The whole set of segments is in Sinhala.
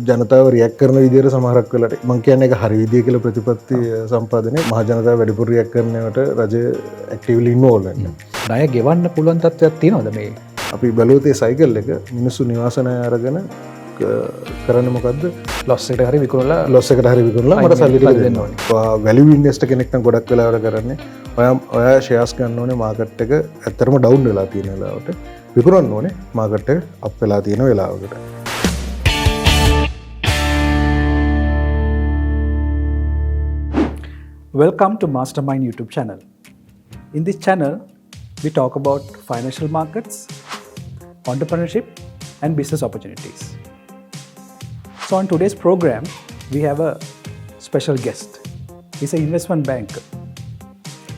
ජනතාව රියක් කරන විදිහට සමහරක් වෙලාවට මම කියන්නේ ඒක හරි විදිය කියලා ප්‍රතිපත්ති සම්පාදනයේ මහ ජනතාව වැඩිපුර රියක් කරනවට රජය ඇක්ටිව්ලි ඉන්වෝල්ව් වෙනවා. ණය ගෙවන්න පුළුවන් තත්ත්වයක් තියෙනවද මේ? අපි බැලුවොත් ඒ සයිකල් එක මිනිස්සු නිවාස ණය අරගෙන කරන්නේ මොකද්ද? ලොස් එකට හරි විකුණලා ලොස් එකට හරි විකුණලා මට සල්ලි ටික දෙන්න ඕනේ. වැලියු ඉන්වෙස්ටර් කෙනෙක් නම් ගොඩක් වෙලාවට කරන්නේ ඔයා ෂෙයාර්ස් ගන්න ඕනේ මාකට් එක ඇත්තටම ඩවුන් වෙලා තියෙන වෙලාවට විකුණන්න ඕනේ මාකට් එක අප් වෙලා තියෙන වෙලාවකට. Welcome to Mastermind YouTube channel. In this channel, we talk about financial markets, entrepreneurship, and business opportunities. So on today's program, we have a special guest. He's an investment banker.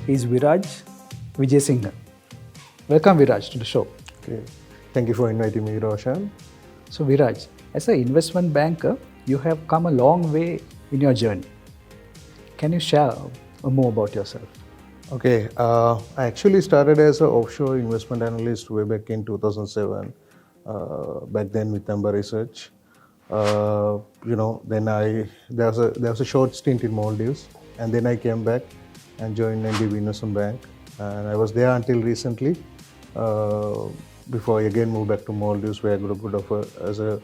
He's Viraj Vijayasinghe. Welcome Viraj to the show. Okay. Thank you for inviting me, Roshan. So Viraj, as an investment banker, you have come a long way in your journey. Can you share more about yourself? Okay, I actually started as an offshore investment analyst way back in 2007. Back then with Amber Research. Then there was a short stint in Maldives, and then I came back and joined NDB Investment Bank, and I was there until recently. Before I again moved back to Maldives, where I got a good offer as a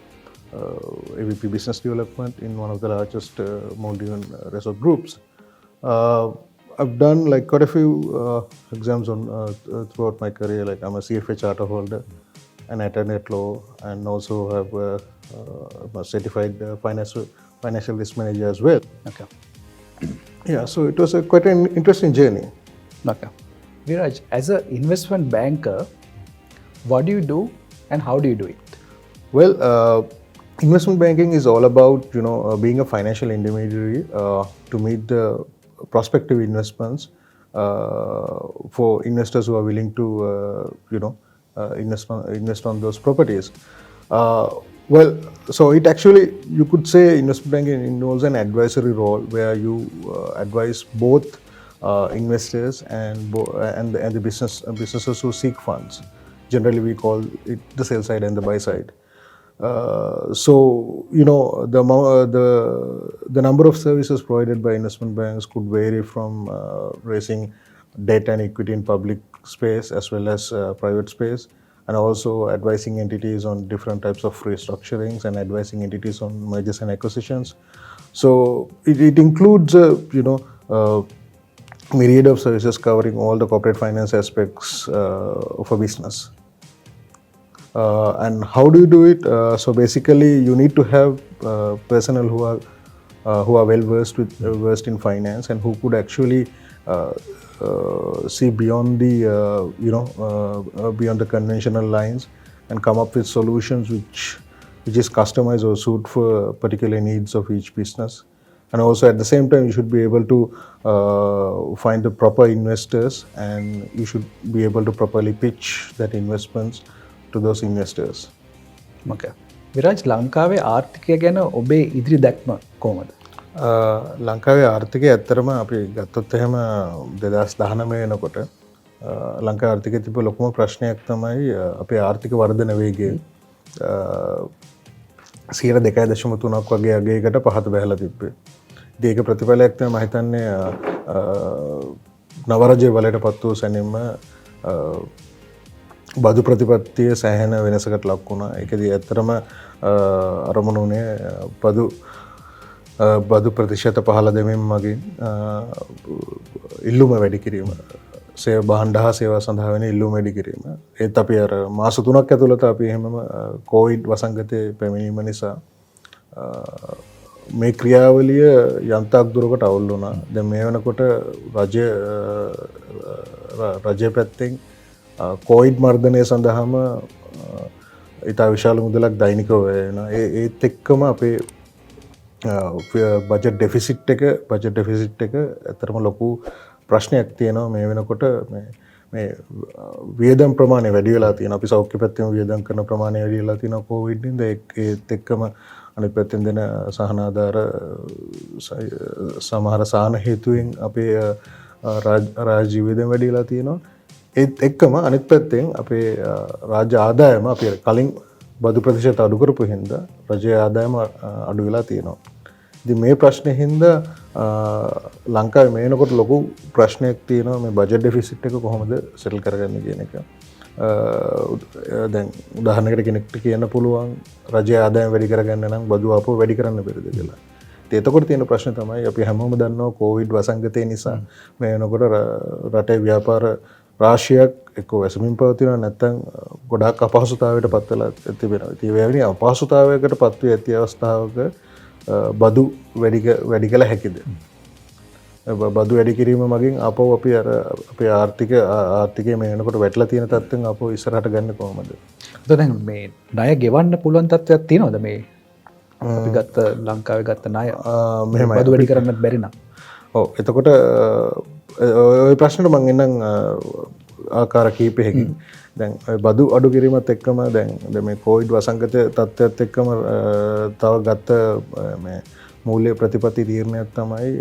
AVP Business Development in one of the largest Maldivian resort groups. I've done like quite a few exams on throughout my career. Like I'm a CFA charter holder, an alternate law, and also have a certified financial risk manager as well. Okay. Yeah, so it was quite an interesting journey. Okay. Viraj, as an investment banker, what do you do and how do you do it? Well, investment banking is all about being a financial intermediary to meet the prospective investments for investors who are willing to invest on those properties. So it actually, you could say investment banking involves an advisory role where you advise both investors and the businesses who seek funds. Generally, we call it the sell side and the buy side. The number of services provided by investment banks could vary from raising debt and equity in public space as well as private space, and also advising entities on different types of restructurings and advising entities on mergers and acquisitions. So it includes myriad of services covering all the corporate finance aspects of a business. And how do you do it? So basically, you need to have personnel who are well versed in finance and who could actually see beyond the conventional lines and come up with solutions which is customized or suit for particular needs of each business. And also at the same time, you should be able to find the proper investors, and you should be able to properly pitch that investments to those investors. Okay. Viraj, ලංකාවේ ආර්ථිකය ගැන ඔබේ ඉදිරි දැක්ම කොහොමද? ලංකාවේ ආර්ථිකය ඇත්තටම අපි ගත්තොත් එහෙම 2019 වෙනකොට ලංකාවේ ආර්ථිකයේ තිබ්බ ලොකුම ප්‍රශ්නයක් තමයි අපේ ආර්ථික වර්ධන වේගය 2.3ක් වගේ අගයකට පහත බැහැලා තිබ්බේ. ඉතින් ඒක ප්‍රතිඵලයක් තමයි මම හිතන්නේ නවරජය බලයටපත් වූ සැනින්ම බදු ප්‍රතිපත්තිය සෑහෙන වෙනසකට ලක් වුණා. ඒකදී ඇත්තටම අරමුණු වුණේ බදු ප්‍රතිශත 15 දෙමින් මගින් ඉල්ලුම වැඩි කිරීම. භාණ්ඩ හා සේවා සඳහා වෙන ඉල්ලුම වැඩි කිරීම. ඒත් අපි අර මාස 3ක් ඇතුළත අපි එහෙමම කොවිඩ් වසංගතයේ පැමිණීම නිසා මේ ක්‍රියාවලිය යන්තක් දුරකට අවුල් වුණා. දැන් මේ වෙනකොට රජය පැත්තෙන් කොවිඩ් මර්ධනය සඳහාම ඉතා විශාල මුදලක් දෛනිකව වෙනවා. ඒත් එක්කම අපේ බජට් ඩෙෆිසිට් එක ඇත්තටම ලොකු ප්‍රශ්නයක් තියෙනවා. මේ වෙනකොට මේ වියදම් ප්‍රමාණය වැඩි වෙලා තියෙනවා. අපි සෞඛ්‍ය පැත්තෙම වියදම් කරන ප්‍රමාණය වැඩි වෙලා තියෙනවා කොවිඩ් නින්ද. ඒත් එක්කම අනිත් පැත්තෙන් දෙන සහනාධාර සමහර සාහන හේතුවෙන් අපේ රාජ්‍ය වියදම් වැඩි වෙලා තියෙනවා. ඒත් එක්කම අනිත් පැත්තෙන් අපේ රාජ්‍ය ආදායම අපි කලින් බදු ප්‍රතිශත අඩු කරපු හින්දා රජයේ ආදායම අඩු වෙලා තියෙනවා. ඉතින් මේ ප්‍රශ්නේ හින්දා ලංකාවේ මේ වෙනකොට ලොකු ප්‍රශ්නයක් තියෙනවා මේ බජට් ඩෙෆිසිට් එක කොහොමද සෙටල් කරගන්නේ කියන එක. දැන් උදාහරණයකට කෙනෙක්ට කියන්න පුළුවන් රජයේ ආදායම වැඩි කරගන්න නම් බදු ආපුව වැඩි කරන්න බැරිද කියලා. එතකොට තියෙන ප්‍රශ්න තමයි අපි හැමෝම දන්නවා කොවිඩ් වසංගතය නිසා මේ වෙනකොට රටේ ව්‍යාපාර රාශියක් එක්ක වැසමින් පවතිනවා නැත්නම් ගොඩාක් අපහසුතාවයට පත් වෙලා තිබෙනවා. ඉතින් ඒ වැනි අපහසුතාවයකට පත් වී ඇති අවස්ථාවක බදු වැඩි කළ හැකිද? බදු වැඩි කිරීම මගින් අපව අපි අර අපේ ආර්ථිකය මේ වෙනකොට වැටලා තියෙන තත්ත්වෙන් අපව ඉස්සරහට ගන්න කොහොමද? දැන් මේ ණය ගෙවන්න පුළුවන් තත්ත්වයක් තියෙනවද මේ අපි ගත්ත ලංකාවේ ගත්ත ණය මෙහෙමයි බදු වැඩි කරන්නත් බැරි නම්? ඔව් එතකොට ওই ප්‍රශ්නෙට මම එන්නම් ආකාර කීපයකින්. දැන් බදු අඩු කිරීමත් එක්කම දැන් මේ කොවිඩ් වසංගත තත්ත්වයත් එක්කම තව ගත්ත මේ මූල්‍ය ප්‍රතිපත්ති තීරණයක් තමයි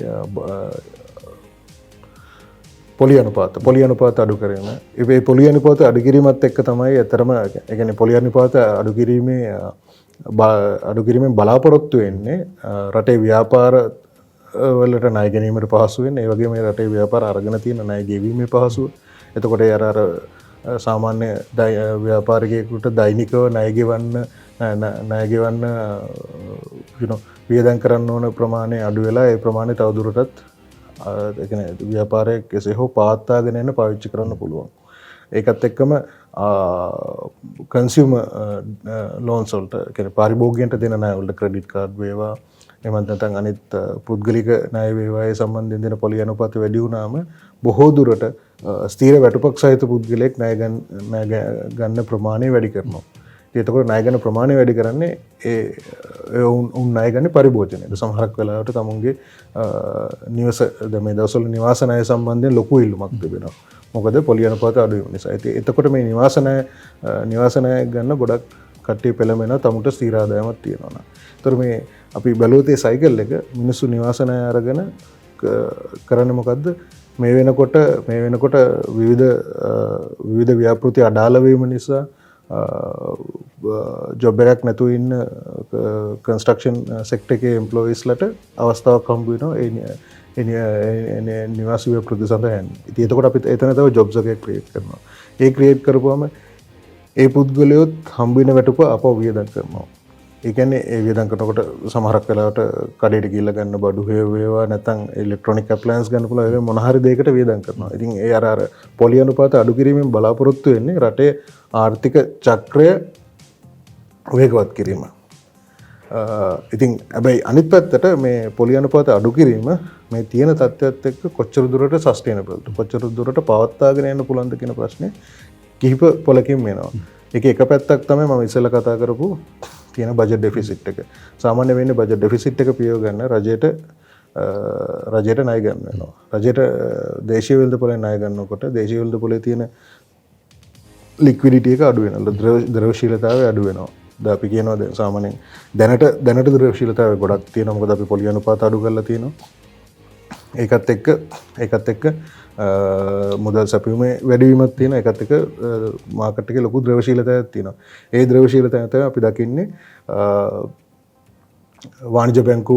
පොලි අනුපාත අඩු කිරීම. ඒ පොලි අනුපාත අඩු කිරීමත් එක්ක තමයි අතරම ඒ කියන්නේ පොලි අනුපාත අඩු කිරීමෙන් බලාපොරොත්තු වෙන්නේ රටේ ව්‍යාපාර වලට ණය ගැනීමට පහසු වෙන, ඒ වගේම මේ රටේ ව්‍යාපාර අරගෙන තියෙන ණය ගෙවීමේ පහසුව. එතකොට අර සාමාන්‍ය ව්‍යාපාරිකයෙකුට දෛනිකව ණය ගෙවන්න වියදම් කරන්න ඕන ප්‍රමාණය අඩු වෙලා ඒ ප්‍රමාණය තවදුරටත් ඒ කියන්නේ ව්‍යාපාරයේ කෙසේ හෝ පවත්වාගෙන යන්න පාවිච්චි කරන්න පුළුවන්. ඒකත් එක්කම කන්සියුමර් ලෝන්ස් වලට කියන්නේ පාරිභෝගිකයන්ට දෙන ණය වලට ක්‍රෙඩිට් කාඩ් වේවා එහෙම නැත්නම් අනිත් පුද්ගලික ණය වේවා ඒ සම්බන්ධයෙන් දෙන පොලි අනුපාත වැඩි වුණාම බොහෝ දුරට ස්ථීර වැටුපක් සහිත පුද්ගලයෙක් ණය ගන්න ප්‍රමාණය වැඩි කරනවා. එතකොට ණය ගන්න ප්‍රමාණය වැඩි කරන්නේ ඒ උන් ණය ගන්න පරිභෝජනයට. සමහරක් වෙලාවට තමුන්ගේ නිවස මේ දවස්වල නිවාස ණය සම්බන්ධයෙන් ලොකු ඉල්ලුමක් තිබෙනවා. මොකද පොලි අනුපාත අඩු වෙන නිසා. එතකොට මේ නිවාස ණය ගන්න ගොඩක් කට්ටිය පෙළඹෙනවා තමුන්ට ස්ථීර ආදායමක් තියෙනවා. ඒතර මේ අපි බැලුවොත් ඒ සයිකල් එක මිනිස්සු නිවාස ණය අරගෙන කරන්නේ මොකද්ද? මේ වෙනකොට විවිධ ව්‍යාපෘති අඩාල වීම නිසා ජොබ් එකක් නැතුව ඉන්න කන්ස්ට්‍රක්ෂන් සෙක්ටර් එකේ එම්ප්ලොයිස්ලට අවස්ථාවක් හම්බ වෙනවා ඒ නිවාස ව්‍යාපෘති සඳහා යන්න. ඉතින් එතකොට අපි එතන තව ජොබ්ස් එකක් ක්‍රියේට් කරනවා. ඒ ක්‍රියේට් කරපුවම ඒ පුද්ගලයොත් හම්බ වෙන වැටුප අපව වියදම් කරනවා. ඒ කියන්නේ ඒ වියදම් කරනකොට සමහරක් වෙලාවට කඩේට ගිහිල්ලා ගන්න බඩු වේවා නැත්නම් ඉලෙක්ට්‍රොනික ඇප්ලයන්ස් ගන්න පුළුවන් ඒ මොන හරි දෙයකට වියදම් කරනවා. ඉතින් ඒ අර පොලි අනුපාත අඩු කිරීමෙන් බලාපොරොත්තු වෙන්නේ රටේ ආර්ථික චක්‍රය වේගවත් කිරීම. ඉතින් හැබැයි අනිත් පැත්තට මේ පොලි අනුපාත අඩු කිරීම මේ තියෙන තත්ත්වයට එක්ක කොච්චර දුරට සස්ටේනබල්ද කොච්චර දුරට පවත්වාගෙන යන්න පුළුවන්ද කියන ප්‍රශ්නේ කිහිප පොලකින් එනවා. ඒක එක පැත්තක් තමයි මම ඉස්සෙල්ලා කතා කරපු තියෙන බජට් ඩෙෆිසිට් එක. සාමාන්‍ය වෙන්නේ බජට් ඩෙෆිසිට් එක පියව ගන්න රජයට ණය ගන්න වෙනවා. රජයට දේශීය වෙළඳපොලෙන් ණය ගන්නකොට දේශීය වෙළඳපොලේ තියෙන ලික්විඩිටි එක අඩු වෙනවා. ද්‍රව්‍යශීලතාවය අඩු වෙනවා. දැන් අපි කියනවා දැන් සාමාන්‍යයෙන් දැනට ද්‍රව්‍යශීලතාවය ගොඩක් තියෙනවා. මොකද අපි පොලි අනුපාත අඩු කරලා තියෙනවා. ඒකත් එක්ක මුදල් සැපයීමේ වැඩිවීමක් තියෙනවා. ඒකත් එක්ක මාකට් එකේ ලොකු ද්‍රව්‍යශීලතාවයක් තියෙනවා. ඒ ද්‍රව්‍යශීලතාවය තමයි අපි දකින්නේ වාණිජ බැංකු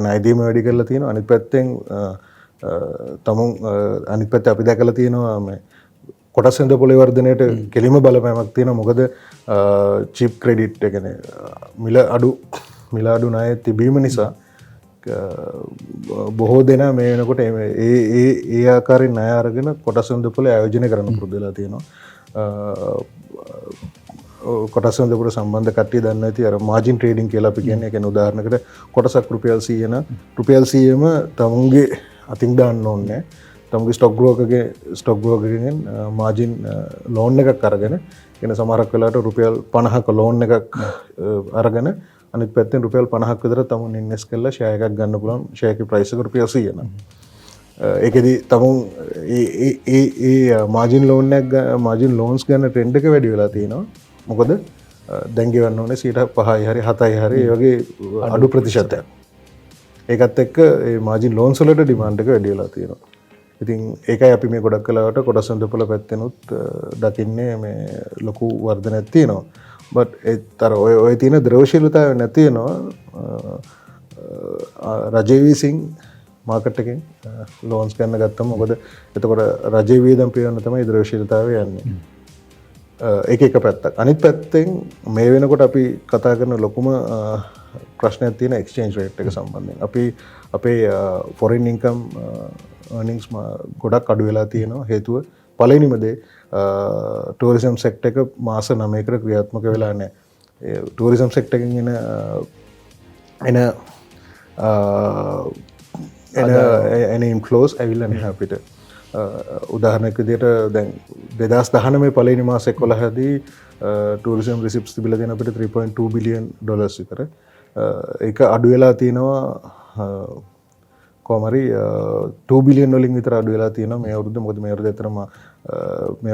ණය දීම වැඩි කරලා තියෙනවා. අනිත් පැත්තෙන් අනිත් පැත්තේ අපි දැකලා තියෙනවා මේ කොටස් වෙළඳපොලේ වර්ධනයට කෙලිම බලපෑමක් තියෙනවා. මොකද චීප් ක්‍රෙඩිට් ඒ කියන්නේ මිල අඩු ණය තිබීම නිසා බොහෝ දෙනා මේ වෙනකොට ඒ ආකාරයෙන් ණය අරගෙන කොටස් වෙළඳපොලේ ආයෝජනය කරන්න පුරුදු වෙලා තියෙනවා. කොටස් වෙළඳපොල සම්බන්ධ කට්ටිය දන්නවා ඇති අර මාජින් ට්‍රේඩින් කියලා අපි කියන්නේ. ඒ කියන්නේ උදාහරණයකට කොටසක් රුපියල් 100ම තමුන්ගේ අතින් දාන්න ඕනේ. තමුන්ගේ ස්ටොක් බ්‍රෝකර්ගෙන් මාජින් ලෝන් එකක් අරගෙන කියන සමහරක් වෙලාවට රුපියල් 50ක ලෝන් එකක් අරගෙන අනිත් පැත්තෙන් රුපියල් 50ක් විතර තමුන් ඉන්වෙස්ට් කරලා ෂෙයා එකක් ගන්න පුළුවන්. ෂෙයා එකේ ප්‍රයිස් එක රුපියල් 100 නම්. ඒකෙදි තමුන් ඒ මාජින් ලෝන්ස් ගන්න ට්‍රෙන්ඩ් එක වැඩි වෙලා තියෙනවා. මොකද දැන් ගෙවන්න ඕනේ 5යි හරි 7යි හරි ඒ වගේ අඩු ප්‍රතිශතයක්. ඒකත් එක්ක ඒ මාජින් ලෝන්ස් වලට ඩිමාන්ඩ් එක වැඩි වෙලා තියෙනවා. ඉතින් ඒකයි අපි මේ ගොඩක් කලාවට කොටස් වෙළඳපොළ පැත්තෙනුත් දකින්නේ මේ ලොකු වර්ධනයක් තියෙනවා. බට් ඒතර ඔය තියෙන ද්‍රවශීලතාවය නැති වෙනවා රජය විසින් මාකට් එකෙන් ලෝන්ස් ගන්න ගත්තම. මොකද එතකොට රජයේ වියදම් පිරවන්න තමයි ද්‍රවශීලතාවය යන්නේ. ඒක එක පැත්තක්. අනිත් පැත්තෙන් මේ වෙනකොට අපි කතා කරන ලොකුම ප්‍රශ්නයක් තියෙන එක්ස්චේන්ජ් රේට් එක සම්බන්ධයෙන්. අපි අපේ ෆොරින් ඉන්කම් earnings ගොඩක් අඩු වෙලා තියෙනවා. හේතුව පළවෙනිම දේ ටූරිසම් සෙක්ටර් එක මාස 9කට ක්‍රියාත්මක වෙලා නැහැ. ඒ ටූරිසම් සෙක්ටර් එකෙන් එන ඉන්ෆ්ලෝස් ඇවිල්ලා නැහැ අපිට. උදාහරණයක් විදිහට දැන් 2019 පළවෙනි මාස 11 දී ටූරිසම් රිසිප්ට්ස් තිබිලා තියෙන අපිට $3.2 බිලියන් විතර. ඒක අඩු වෙලා තියෙනවා කොහමරි 2 බිලියන් වලින් විතර අඩු වෙලා තියෙනවා මේ අවුරුද්ද. මොකද මේ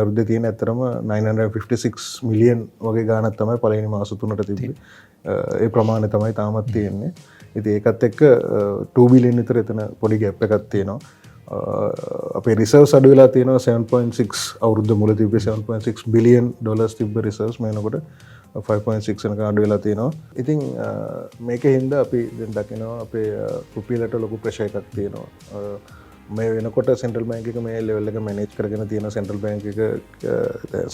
අවුරුද්දේ තියෙන ඇත්තටම 956 මිලියන් වගේ ගාණක් තමයි පළවෙනි මාස 3ට තිබ්බේ. ඒ ප්‍රමාණය තමයි තාමත් තියෙන්නේ. ඉතින් ඒකත් එක්ක 2 බිලියන් විතර එතන පොඩි ගැප් එකක් තියෙනවා. අපේ රිසර්ව්ස් අඩු වෙලා තියෙනවා 7.6 අවුරුද්ද මුල තිබ්බේ 7.6 බිලියන් ඩොලර්ස් තිබ්බ රිසර්ව්ස් මේ වෙනකොට 5.6 වෙනකන් අඩු වෙලා තියෙනවා. ඉතින් මේකේ හින්දා අපි දැන් දකිනවා අපේ රුපියලට ලොකු ප්‍රෙෂර් එකක් තියෙනවා. මේ වෙනකොට සෙන්ට්‍රල් බැංක් එක මේ ලෙවල් එක මැනේජ් කරගෙන තියෙන සෙන්ට්‍රල් බැංක් එක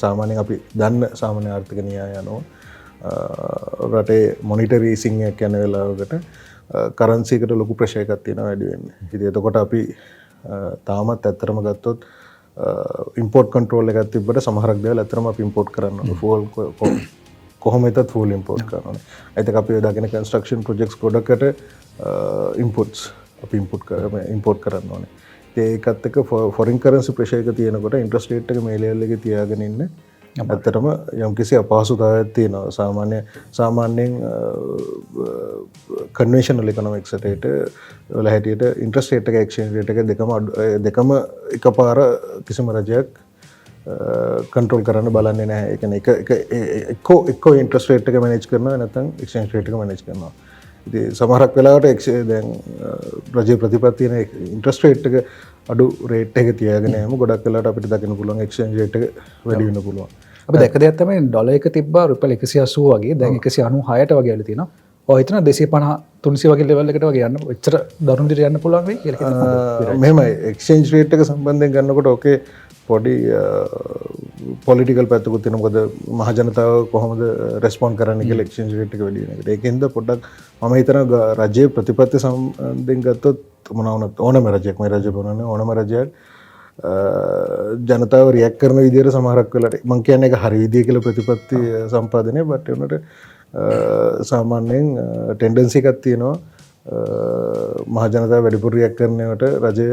සාමාන්‍යයෙන් අපි දන්න සාමාන්‍ය ආර්ථික න්‍යාය අනුව රටේ මොනිටරි ඊසින් එකක් යන වෙලාවකට කරන්සි එකට ලොකු ප්‍රෙෂර් එකක් තියෙනවා වැඩි වෙන්නේ. ඉතින් එතකොට අපි තාමත් ඇත්තටම ගත්තොත් ඉම්පෝර්ට් කන්ට්‍රෝල් එකක් තිබ්බට සමහරක් දේවල් ඇත්තටම අපි ඉම්පෝර්ට් කරන්න ඕනේ. කොහොම වෙතත් ෆුල් ඉම්පෝර්ට් කරන්න ඕනේ. ඒත් අපි දකින කන්ස්ට්‍රක්ෂන් ප්‍රොජෙක්ට්ස් ගොඩකට ඉන්පුට්ස් අපි ඉම්පෝර්ට් කරන්න ඕනේ. ඒකත් එක්ක ෆොරින් කරන්සි ප්‍රෙෂර් එක තියෙනකොට ඉන්ට්‍රස්ට් රේට් එක මේ ලෙවල් එකේ තියාගෙන ඉන්න ඇත්තටම යම්කිසි අපහසුතාවයක් තියෙනවා. සාමාන්‍යයෙන් කන්වෙන්ෂනල් ඉකොනොමික්ස් රේට් වල හැටියට ඉන්ට්‍රස්ට් රේට් එක එක්ස්චේන්ජ් රේට් එක දෙකම එකපාර කිසිම රජයක් කන්ට්‍රෝල් කරන්න බලන්නේ නැහැ. ඒ කියන්නේ එක්කෝ ඉන්ට්‍රස්ට් රේට් එක මැනේජ් කරනවා නැත්නම් එක්ස්චේන්ජ් රේට් එක මැනේජ් කරනවා. ඉතින් සමහරක් වෙලාවට දැන් රජයේ ප්‍රතිපත්තියන ඉන්ට්‍රස්ට් රේට් එක අඩු රේට් එක තියාගෙන යෑම ගොඩක් වෙලාවට අපිට දකින්න පුළුවන් එක්ස්චේන්ජ් රේට් එක වැඩි වෙන්න පුළුවන්. අපි දැක්ක දෙයක් තමයි ඩොලර් එක තිබ්බා රුපියල් 180 වගේ දැන් 196ට වගේ ඇවිල්ලා තියෙනවා. ඔය හිතන 250 300 වගේ ලෙවල් එකට වගේ යන්න එච්චර දරුණු විදිහට යන්න පුළුවන් වෙයි කියලා හිතනවා. මෙහෙමයි එක්ස්චේන්ජ් රේට් එක සම්බන්ධයෙන් ගන්නකොට ඕකේ පොඩි පොලිටිකල් පැත්තකුත් තියෙනවා. මොකද මහ ජනතාව කොහොමද රෙස්පොන්ඩ් කරන්න කියලා එක්ස්චේන්ජ් රේට් එක වැඩි වෙන එකට. ඒකෙන්ද පොඩ්ඩක් මම හිතනවා රජයේ ප්‍රතිපත්ති සම්බන්ධයෙන් ගත්තොත් මොනවා වුණත් ඕනම රජයක් මේ රජය බලන්නේ ඕනම රජයක් ජනතාව රියැක්ට් කරන විදිහට සමහරක් වෙලාවට මම කියන්නේ ඒක හරි විදිය කියලා ප්‍රතිපත්ති සම්පාදනය බට් ඒනට සාමාන්‍යයෙන් ටෙන්ඩන්සි එකක් තියෙනවා මහ ජනතාව වැඩිපුර රියැක්ට් කරනවට රජය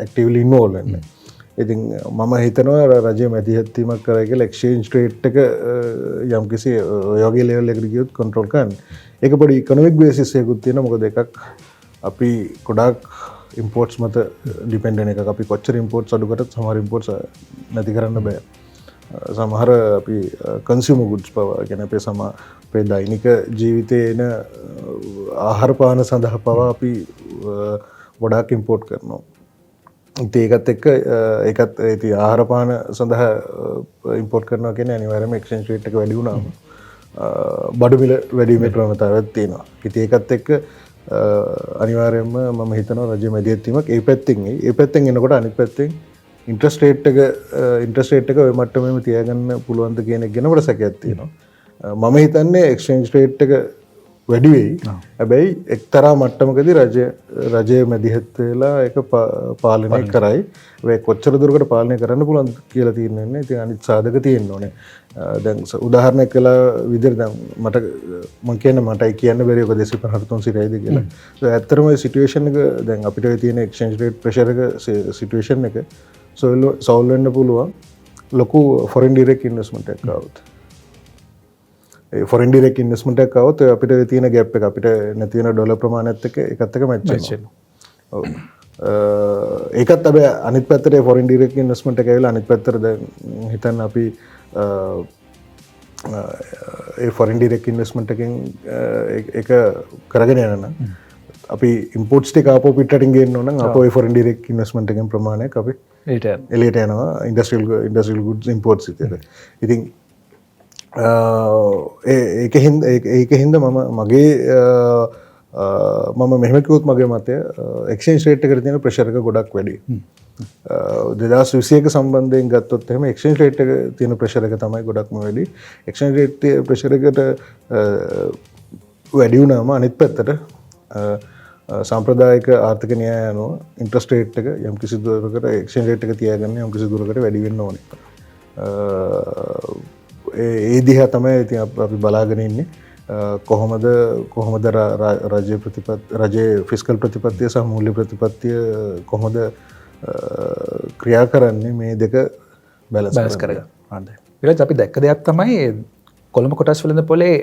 ඇක්ටිව්ලි ඉන්වෝල්ව් වෙන්න. ඉතින් මම හිතනවා රජය මැදිහත්වීමක් කරයි කියලා එක්ස්චේන්ජ් රේට් එක යම්කිසි ඔය වගේ ලෙවල් එකකට ගියොත් කන්ට්‍රෝල් කරන්න. ඒක පොඩි ඉකොනොමික් බේසිස් එකකුත් තියෙනවා. මොකද එකක් අපි ගොඩාක් ඉම්පෝර්ට්ස් මත ඩිපෙන්ඩන් එකක්. අපි කොච්චර ඉම්පෝර්ට්ස් අඩු කරත් සමහර ඉම්පෝර්ට්ස් නැති කරන්න බෑ. සමහර අපි කන්සියුමර් ගුඩ්ස් පවා කියන්නේ අපේ දෛනික ජීවිතයේ එන ආහාර පාන සඳහා පවා අපි ගොඩාක් ඉම්පෝර්ට් කරනවා. ඒකත් එක්ක ඒකත් ඒ ආහාර පාන සඳහා ඉම්පෝර්ට් කරනවා කියන්නේ අනිවාර්යයෙන්ම එක්ස්චේන්ජ් රේට් එක වැඩි වුණාම බඩු මිල වැඩි වීමේ ප්‍රවණතාවයක් තියෙනවා. ඉතින් ඒකත් එක්ක අනිවාර්යයෙන්ම මම හිතනවා රජයේ මැදිහත්වීමක් ඒ පැත්තෙන් එනකොට අනිත් පැත්තෙන් ඉන්ට්‍රස්ට් රේට් එක ඔය මට්ටමේම තියාගන්න පුළුවන්ද කියන එක ගැන මට සැකයක් තියෙනවා. මම හිතන්නේ එක්ස්චේන්ජ් රේට් එක වැඩි වෙයි. හැබැයි එක්තරා මට්ටමකදී රජය මැදිහත් වෙලා ඒක පාලනය කරයි. ඒ කොච්චර දුරකට පාලනය කරන්න පුළුවන් කියලා තියෙන්නේ. ඉතින් අනිත් සාධක තියෙන්න ඕනේ. දැන් උදාහරණයක් කළා විදිහට දැන් මම කියන්න බැරි ඔක 253 කියලා. ඒ ඇත්තටම මේ සිටුේෂන් එක දැන් අපිට තියෙන එක්ස්චේන්ජ් රේට් ප්‍රෙෂර් එක සිටුේෂන් එක සෝල්ව් වෙන්න පුළුවන් ලොකු ෆොරින් ඩිරෙක්ට් ඉන්වෙස්ට්මන්ට් එකක් ආවොත්. ෆොරින් ඩිරෙක්ට් ඉන්වෙස්ට්මන්ට් එකක් આવොත් අපිට තියෙන ගැප් එක අපිට නැති වෙන ඩොලර් ප්‍රමාණයත් එක්ක ඒකත් එක්ක මැච් වෙනවා. ඔව්. ඒකත් අපි අනිත් පැත්තට ෆොරින් ඩිරෙක්ට් ඉන්වෙස්ට්මන්ට් එක ඇවිල්ලා අනිත් පැත්තට දැන් හිතන්න අපි ඒ ෆොරින් ඩිරෙක්ට් ඉන්වෙස්ට්මන්ට් එකෙන් ඒක කරගෙන යනවා. අපි ඉම්පෝර්ට්ස් ටික ආපහු පිටරටින් ගේන්න ඕන නම් ආපහු ඒ ෆොරින් ඩිරෙක්ට් ඉන්වෙස්ට්මන්ට් එකෙන් ප්‍රමාණයක් අපි එළියට යනවා ඉන්ඩස්ට්‍රියල් ගුඩ්ස් ඉම්පෝර්ට්ස් විදියට. ඉතින් ඒක හින්ද මගේ මම මෙහමකිවුත් මගේ මතය එක්ෂන් ේට් කර තියෙන ප්‍රශරක ගොඩක් වැඩි 2021 සම්බන්ධයෙන් ගත්තොත් එහෙම එක්ෂන් ේට් තියෙන ප්‍රශරක තමයි ගොඩක්ම වැඩි එක්ෂන් ේට් ප්‍රශරකට වැඩියුනාම අනිත් පැත්තට සම්ප්‍රදායක ආර්ථක න්‍යාය අනුව ඉන්ට්‍රස්ට් රේට් එක යම් කිසි දුරකට එක්ස්චේන්ජ් රේට් එක තියාගන්න යම් කිසි දුරකට වැඩි වෙන්න ඕනේ. ඒ දිහා තමයි ඉතින් අපි බලාගෙන ඉන්නේ. කොහොමද රජයේ ෆිස්කල් ප්‍රතිපත්තිය සහ මූල්‍ය ප්‍රතිපත්තිය කොහොමද ක්‍රියා කරන්නේ මේ දෙක බැලන්ස් කරගන්න. හරිද? අපි දැක්ක දෙයක් තමයි කොළඹ කොටස් වෙළඳ පොලේ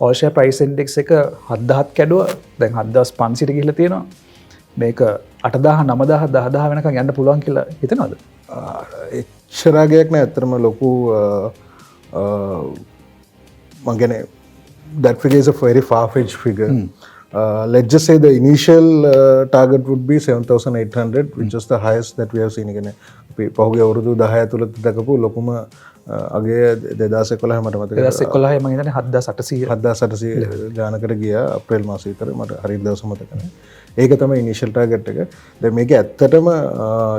all share price index එක 7000ක් කැඩුව. දැන් 7500ට ගිහිල්ලා තියෙනවා. මේක 8000 9000 10000 වෙනකන් යන්න පුළුවන් කියලා හිතනවද? එච්චරාගයක් නෑ ඇත්තටම ලොකු මං කියන්නේ that figure is a very far-fetched figure. Let's just say the initial target would be 7,800, which is the highest that we have seen. again පහුගිය අවුරුදු 10 ඇතුළත දකපු ලොකුම අගේ 2011 මට මතකයි 2011 මම හිතන්නේ 7800 ගානකට ගියා අප්‍රේල් මාසෙ විතර මට හරියට දවස මතක නැහැ. ඒක තමයි ඉනිෂියල් ටාගට් එක. දැන් මේක ඇත්තටම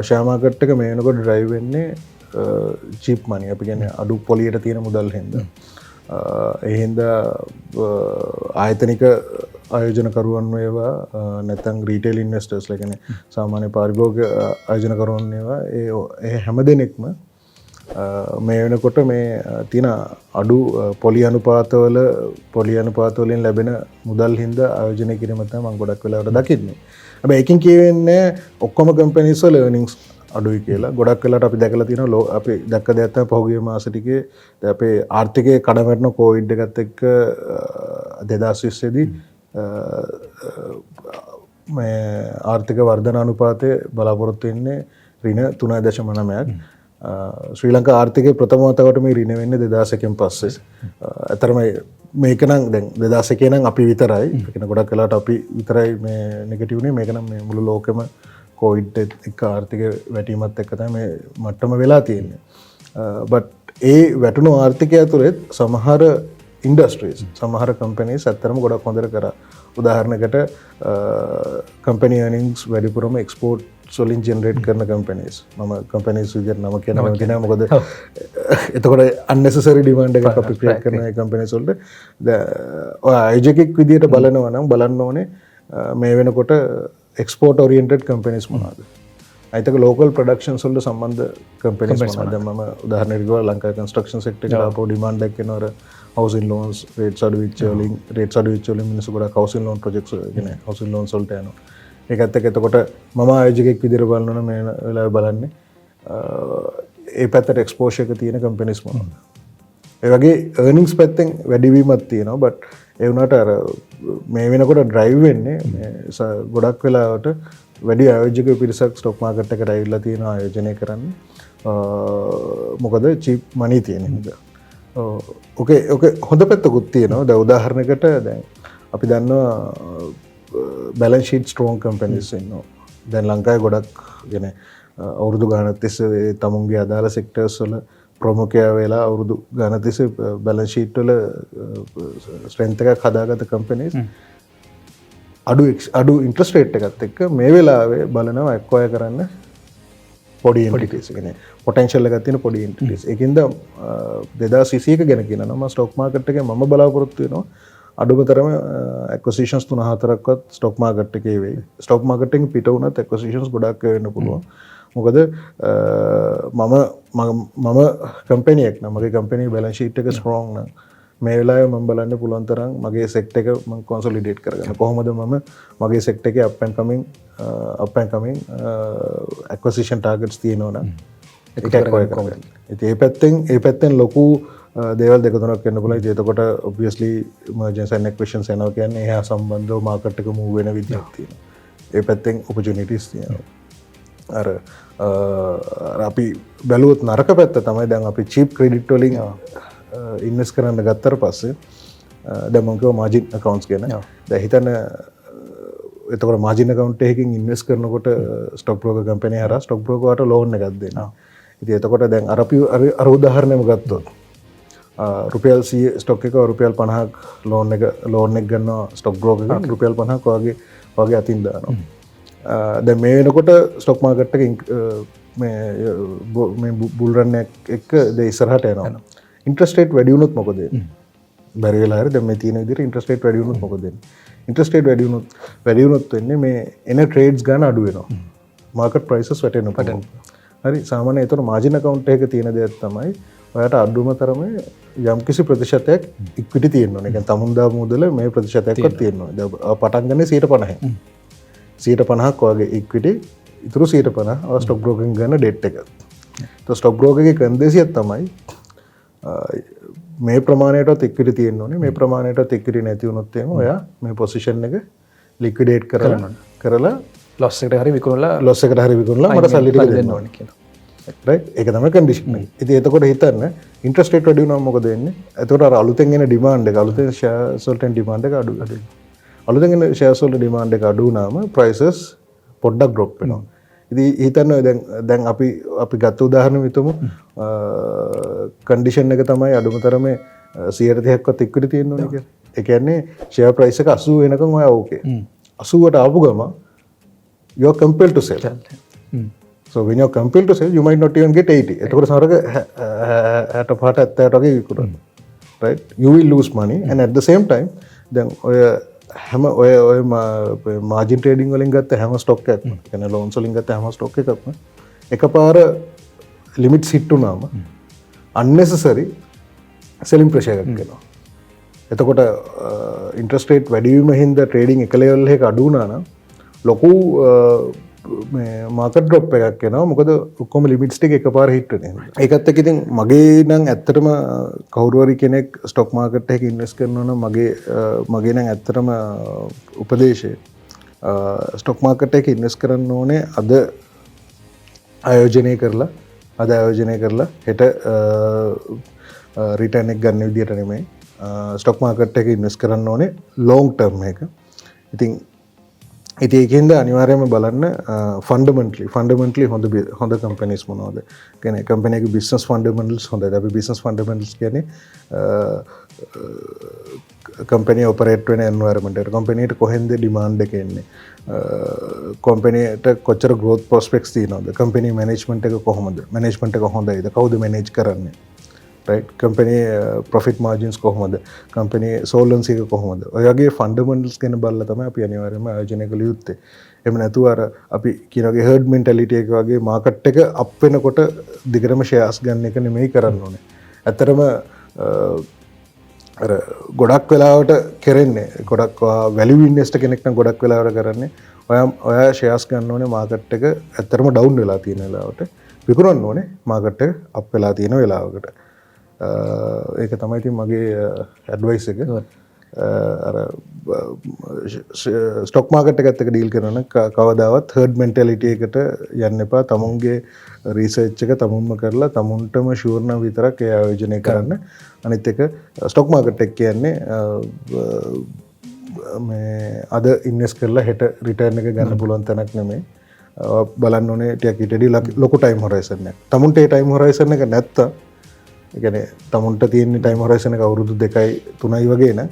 ෂෙයා මාකට් එක මේ වෙනකොට ඩ්‍රයිව් වෙන්නේ චීප් මනි. අපි කියන්නේ අඩු පොලියට තියෙන මුදල් හින්දා. ඒ හින්දා ආයතනික ආයෝජනකරුවන් වේවා නැත්නම් රීටේල් ඉන්වෙස්ටර්ස්ලා කියන්නේ සාමාන්‍ය පාරිභෝගික ආයෝජනකරුවන් වේවා ඒ හැම දෙනෙක්ම මේ වෙනකොට මේ තියෙන අඩු පොලි අනුපාතවලින් ලැබෙන මුදල් හින්දා ආයෝජනය කිරීම තමයි මම ගොඩක් වෙලාවට දකින්නේ. හැබැයි ඒකින් කියවෙන්නේ ඔක්කොම කම්පැනිස් වල earnings අඩුයි කියලා. ගොඩක් වෙලාවට අපි දැකලා තියෙනවා අපි දැක්ක දෙයක් තමයි පහුගිය මාස ටිකේ අපේ ආර්ථිකයේ කඩ වැටෙන කොවිඩ් එකත් එක්ක 2020 දී මේ ආර්ථික වර්ධන අනුපාතය බලාපොරොත්තු වෙන්නේ ඍණ 3.9ක්. ශ්‍රී ලංකා ආර්ථිකයේ ප්‍රථම වතාවට මේ ඍණ වෙන්නේ 2001 න් පස්සේ. අතරම මේක නම් දැන් 2001 නම් අපි විතරයි. ඒ කියන්නේ ගොඩක් වෙලාවට අපි විතරයි මේ නෙගටිව් නේ. මේක නම් මේ මුළු ලෝකෙම කොවිඩ් එක්ක ආර්ථික වැටීමත් එක්ක තමයි මේ මට්ටම වෙලා තියෙන්නේ. බට් ඒ වැටුණු ආර්ථිකය තුළේ සමහර ඉන්ඩස්ට්‍රීස් සමහර කම්පැනිස් ඇත්තටම ගොඩක් හොඳට කරා. උදාහරණයකට කම්පැනි earnings වැඩිපුරම එක්ස්පෝර්ට්ස් වලින් ජෙනරේට් කරන කම්පැනිස්. මම කම්පැනිස් විදිහට නම කියන කැමති නෑ. මොකද එතකොට unnecessary demand එකක් අපි ක්‍රියේට් කරන ඒ කම්පැනිස් වලට ඔය ආයෝජකෙක් විදිහට බලනවා නම් බලන්න ඕනේ මේ වෙනකොට එක්ස්පෝර්ට් ඔරියන්ටඩ් කම්පැනිස් මොනවාද? අයිතක ලෝකල් ප්‍රොඩක්ෂන්ස් වලට සම්බන්ධ කම්පැනිස් මොනවාද? දැන් මම උදාහරණයක් ගිහුවා ලංකාවේ කන්ස්ට්‍රක්ෂන් සෙක්ටර් එකට ආපහු ඩිමාන්ඩ් එකක් එනවා. අර housing loans rates අඩු වෙච්ච වලින් මිනිස්සු ගොඩක් housing loan projects කියන්නේ housing loans වලට යනවා. ඒකත් එක්ක එතකොට මම ආයෝජකෙක් විදිහට බලනවා මේ වෙලාවේ බලන්නේ ඒ පැත්තට එක්ස්පෝෂර් එක තියෙන කම්පැනිස් මොනවාද? ඒ වගේ earnings පැත්තෙන් වැඩිවීමක් තියෙනවා. බට් ඒ වුණාට අර මේ වෙනකොට ඩ්‍රයිව් වෙන්නේ ගොඩක් වෙලාවට වැඩි ආයෝජක පිරිසක් ස්ටොක් මාකට් එකට ඇවිල්ලා තියෙන ආයෝජනය කරන්නේ. මොකද චීප් මනි තියෙන හින්දා. ඕකේ හොඳ පැත්තකුත් තියෙනවා. දැන් උදාහරණයකට දැන් අපි දන්නවා බැලන්ස් ෂීට් ස්ට්‍රෝං කම්පැනිස් ඉන්නවා. දැන් ලංකාවේ ගොඩක් කියන්නේ අවුරුදු ගානක් තිස්සේ තමුන්ගේ අදාළ සෙක්ටර්ස් වල ප්‍රමුඛයා වෙලා අවුරුදු ගානක් තිස්සේ බැලන්ස් ෂීට් වල ස්ට්‍රෙන්ත් එකක් හදාගත්ත කම්පැනිස් අඩු ඉන්ට්‍රස්ට් රේට් එකත් එක්ක මේ වෙලාවේ බලනවා ඇක්වයර් කරන්න පොඩි එන්ටිටිස් කියන්නේ පොටෙන්ෂල් එකක් තියෙන පොඩි එන්ටිටිස්. ඒකින්ද 2021 ගැන කියනවා මම ස්ටොක් මාකට් එකේ මම බලාපොරොත්තු වෙනවා අඩුමතරම ඇක්විසිෂන්ස් 3-4ක්වත් ස්ටොක් මාකට් එකේ වෙයි. ස්ටොක් මාකට් එකෙන් පිට වුණත් ඇක්විසිෂන්ස් ගොඩක් වෙන්න පුළුවන්. මොකද මම කම්පැනි එකක් නම් මගේ කම්පැනි බැලන්ස් ෂීට් එක ස්ට්‍රෝං නම් මේ වෙලාවේ මම බලන්න පුළුවන් තරම් මගේ සෙක්ටර් එක මම කොන්සොලිඩේට් කරගන්න. කොහොමද මම මගේ සෙක්ටර් එකේ up and coming acquisition targets තියෙනවා නම් ඒක කොහොමද කරන්නේ? ඉතින් ඒ පැත්තෙන් ලොකු දේවල් දෙක තුනක් වෙන්න පුළුවන්. ඉතින් එතකොට obviously mergers and acquisitions එනවා කියන්නේ එහා සම්බන්ධව මාකට් එක move වෙන විදිහක් තියෙනවා. ඒ පැත්තෙන් opportunities තියෙනවා. අර අපි බැලුවොත් නරක පැත්ත තමයි දැන් අපි cheap credit වලින් ඉන්වෙස්ට් කරන්න ගත්තට පස්සේ දැන් මම කිව්වා මාජින් accounts ගැන. දැන් හිතන්න එතකොට මාජින් account එකකින් ඉන්වෙස්ට් කරනකොට ස්ටොක් බ්‍රෝකර් කම්පැනි හරහා ස්ටොක් බ්‍රෝකර්ට ලෝන් එකක් දෙනවා. ඉතින් එතකොට දැන් අර උදාහරණයම ගත්තොත් රුපියල් 100 ස්ටොක් එක රුපියල් 50ක් ලෝන් එක ගන්නවා ස්ටොක් බ්‍රෝකර් එකෙන් රුපියල් 50ක් වගේ අතින් දානවා. දැන් මේ වෙනකොට ස්ටොක් මාකට් එක මේ බුල් රන් එක ඉස්සරහට යනවා. ඉන්ට්‍රස්ට් රේට් වැඩි වුණොත් මොකද වෙන්නේ? බැරි වෙලා හරි දැන් මේ තියෙන විදිහට ඉන්ට්‍රස්ට් රේට් වැඩි වුණොත් මොකද වෙන්නේ? ඉන්ට්‍රස්ට් රේට් වැඩි වුණොත් වෙන්නේ මේ එන ට්‍රේඩ්ස් ගන්න අඩු වෙනවා. මාකට් ප්‍රයිසස් වැටෙනවා. හරි සාමාන්‍යයෙන් ඒතර මාජින් account එකක තියෙන දෙයක් තමයි ඔයාට අඩුම තරමේ යම්කිසි ප්‍රතිශතයක් ඉක්විටි තියෙන්න ඕනේ. ඒ කියන්නේ තමුන්දා මුදල මේ ප්‍රතිශතයක්වත් තියෙන්න ඕනේ. දැන් පටන් ගන්නේ 50%. 50%ක් වගේ ඉක්විටි ඉතුරු 50% ස්ටොක් බ්‍රෝකරින් ගන්න ඩෙට් එක. તો ස්ටොක් බ්‍රෝකර්ගේ කන්දේසියක් තමයි මේ ප්‍රමාණයටත් ඉක්විටි තියෙන්න ඕනේ. මේ ප්‍රමාණයටත් ඉක්විටි නැති වුණොත් එහෙම ඔයා මේ පොසිෂන් එක ලික්විඩේට් කරලා ලොස් එකට හරි විකුණලා මට සල්ලි ටික දෙන්න ඕනේ කියලා. රයිට් ඒක තමයි කන්ඩිෂන් එක. ඉතින් එතකොට හිතන්න ඉන්ට්‍රස්ට් රේට් වැඩි වුණාම මොකද වෙන්නේ? එතකොට අර අලුතෙන් එන ඩිමාන්ඩ් එක අලුතෙන් ෂෙයාර්ස් වලට ඩිමාන්ඩ් එක අඩු වෙනවා. අලුතෙන් එන ෂෙයාර්ස් වල ඩිමාන්ඩ් එක අඩු වුණාම ප්‍රයිසස් පොඩ්ඩක් ඩ්‍රොප් වෙනවා. ඉතින් හිතන්න දැන් අපි ගත්ත උදාහරණ විතමු කන්ඩිෂන් එක තමයි අඩුම තරමේ 130ක්වත් ඉක්විටි තියෙන්න ඕනේ කියලා. ඒ කියන්නේ ෂෙයාර් ප්‍රයිස් එක 80 වෙනකන් ඔයා ඕකේ. 80ට ආපු ගම you are compelled to sell. So when you are compelled to sell, you might not even get 80. එතකොට සමහරක 65 70 වගේ විකුණනවා. Right? You will lose money and at the same time දැන් ඔය හැම ඔය මාජින් ට්‍රේඩින් වලින් ගත්ත හැම ස්ටොක් එකක්ම කියන්නේ ලෝන්ස් වලින් ගත්ත හැම ස්ටොක් එකක්ම එකපාර ලිමිට්ස් හිට් වුණාම unnecessary selling pressure එකක් එනවා. එතකොට ඉන්ට්‍රස්ට් රේට් වැඩි වීම හින්දා ට්‍රේඩින් එක ලෙවල් එකක අඩු වුණා නම් ලොකු මේ මාකට් ඩ්‍රොප් එකක් එනවා. මොකද ඔක්කොම ලිමිට්ස් ටික එකපාර හිට් වෙන හින්දා. ඒකත් එක්ක ඉතින් මගේ නම් ඇත්තටම කවුරු හරි කෙනෙක් ස්ටොක් මාකට් එකක ඉන්වෙස්ට් කරනවා නම් මගේ නම් ඇත්තටම උපදේශය ස්ටොක් මාකට් එකක ඉන්වෙස්ට් කරන්න ඕනේ අද ආයෝජනය කරලා හෙට රිටර්න් එක ගන්න විදියට නෙමෙයි ස්ටොක් මාකට් එකක ඉන්වෙස්ට් කරන්න ඕනේ ලොන්ග් ටර්ම් එක. ඉතින් ඒකෙන්ද අනිවාර්යයෙන්ම බලන්න ෆන්ඩමෙන්ටලි හොඳ කම්පැනිස් මොනවද? කියන්නේ කම්පැනි එකේ බිස්නස් ෆන්ඩමෙන්ටල්ස් හොඳද? අපි බිස්නස් ෆන්ඩමෙන්ටල්ස් කියන්නේ කම්පැනි ඔපරේට් වෙන එන්වයරන්මන්ට් එක. කම්පැනිට කොහෙන්ද ඩිමාන්ඩ් එක එන්නේ? කම්පැනිට කොච්චර growth prospects තියෙනවද? කම්පැනි මැනේජ්මන්ට් එක කොහොමද? මැනේජ්මන්ට් එක හොඳයිද? කවුද මැනේජ් කරන්නේ? right company profit margins කොහොමද company solvency එක කොහොමද ඔය වගේ fundamentals ගැන බලලා තමයි අපි අනිවාර්යයෙන්ම ආයෝජනය කළ යුත්තේ. එහෙම නැතුව අර අපි කියන වගේ herd mentality එක වගේ market එක up වෙනකොට දිගටම shares ගන්න එක නෙමෙයි කරන්න ඕනේ. ඇත්තටම අර ගොඩක් වෙලාවට කරන්නේ ගොඩක් value investor කෙනෙක් නම් ගොඩක් වෙලාවට කරන්නේ ඔයා shares ගන්න ඕනේ market එක ඇත්තටම down වෙලා තියෙන වෙලාවට විකුණන්න ඕනේ market එක up වෙලා තියෙන වෙලාවකට. ඒක තමයි ඉතින් මගේ ඇඩ්වයිස් එක. අර ස්ටොක් මාකට් එකත් එක්ක ඩීල් කරන කවදාවත් හර්ඩ් මෙන්ටැලිටි එකට යන්න එපා. තමුන්ගේ රිසර්ච් එක තමුන්ම කරලා තමුන්ටම ෂුවර් නම් විතරක් ඒ ආයෝජනය කරන්න. අනිත් එක ස්ටොක් මාකට් එක කියන්නේ මේ අද ඉන්වෙස්ට් කරලා හෙට රිටර්න් එක ගන්න පුළුවන් තැනක් නෙමෙයි. බලන්න ඕනේ ටිකක් ඊටදී ලොකු ටයිම් හොරයිසන් එකක්. තමුන්ට ඒ ටයිම් හොරයිසන් එක නැත්තම් ඒ කියන්නේ තමුන්ට තියෙන ටයිම් හොරයිසන් එක අවුරුදු 2යි 3යි වගේ න ะ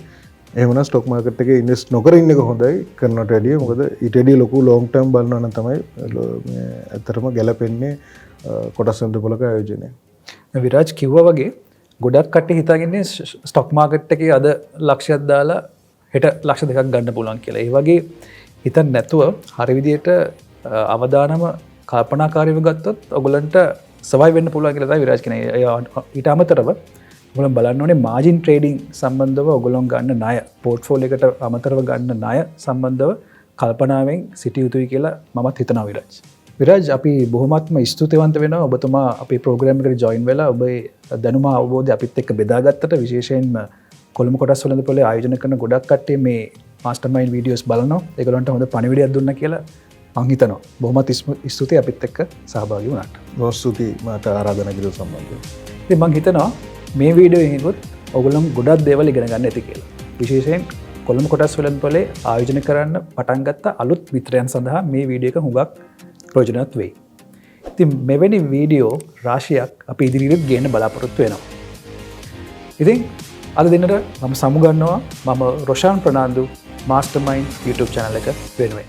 එහෙමනම් ස්ටොක් මාකට් එකේ ඉන්වෙස්ට් නොකර ඉන්න එක හොඳයි කරනට වැඩිය. මොකද ඊට වැඩිය ලොකු ලොන්ග් ටර්ම් බලනවා නම් තමයි මේ ඇත්තටම ගැලපෙන්නේ කොටස් සම්පූර්ණක ආයෝජනය. විරාජ් කිව්වා වගේ ගොඩක් කට්ටිය හිතාගන්නේ ස්ටොක් මාකට් එකේ අද ලක්ෂයක් දාලා හෙට ලක්ෂ 2ක් ගන්න පුළුවන් කියලා. ඒ වගේ හිතන්න නැතුව හරි විදියට අවදානම කල්පනාකාරීව ගත්තොත් ඔයගලන්ට සවයි වෙන්න පුළුවන් කියලා තමයි විරාජ් කියන්නේ. ඊට අමතරව ඔයගොල්ලෝ බලන්න ඕනේ මාජින් ට්‍රේඩින් සම්බන්ධව ඔයගොල්ලෝ ගන්න ණය පෝර්ට්ෆෝලියෝ එකට අමතරව ගන්න ණය සම්බන්ධව කල්පනාවෙන් සිටිය යුතුයි කියලා මමත් හිතනවා විරාජ්. විරාජ් අපි බොහොමත්ම ස්තුතිවන්ත වෙනවා ඔබතුමා අපේ ප්‍රෝග්‍රෑම් එකට ජොයින් වෙලා ඔබේ දැනුම අවබෝධය අපිත් එක්ක බෙදාගත්තට. විශේෂයෙන්ම කොළඹ කොටස් වෙළඳපොලේ ආයෝජනය කරන ගොඩක් කට්ටිය මේ මාස්ටර්මයින්ඩ් වීඩියෝස් බලනවා. ඒගොල්ලන්ට හොඳ පණිවිඩයක් දුන්නා කියලා මං හිතනවා. බොහොමත් ස්තුතියි අපිත් එක්ක සහභාගී වුණාට. බොහොම ස්තුතියි මට ආරාධනා කිරීම සම්බන්ධව. ඉතින් මං හිතනවා මේ වීඩියෝ එකෙන් ඔයගොල්ලෝ ගොඩක් දේවල් ඉගෙන ගන්න ඇති කියලා. විශේෂයෙන් කොළඹ කොටස් වෙළඳපොලේ ආයෝජනය කරන්න පටන් ගත්ත අලුත් මිත්‍රයන් සඳහා මේ වීඩියෝ එක හුඟක් ප්‍රයෝජනවත් වෙයි. ඉතින් මෙවැනි වීඩියෝ රාශියක් අපි ඉදිරියට ගේන්න බලාපොරොත්තු වෙනවා. ඉතින් අද දිනට මම සමුගන්නවා මම රොෂාන් ප්‍රනාන්දු මාස්ටර්මයින්ඩ් YouTube channel එක වෙනුවෙන්.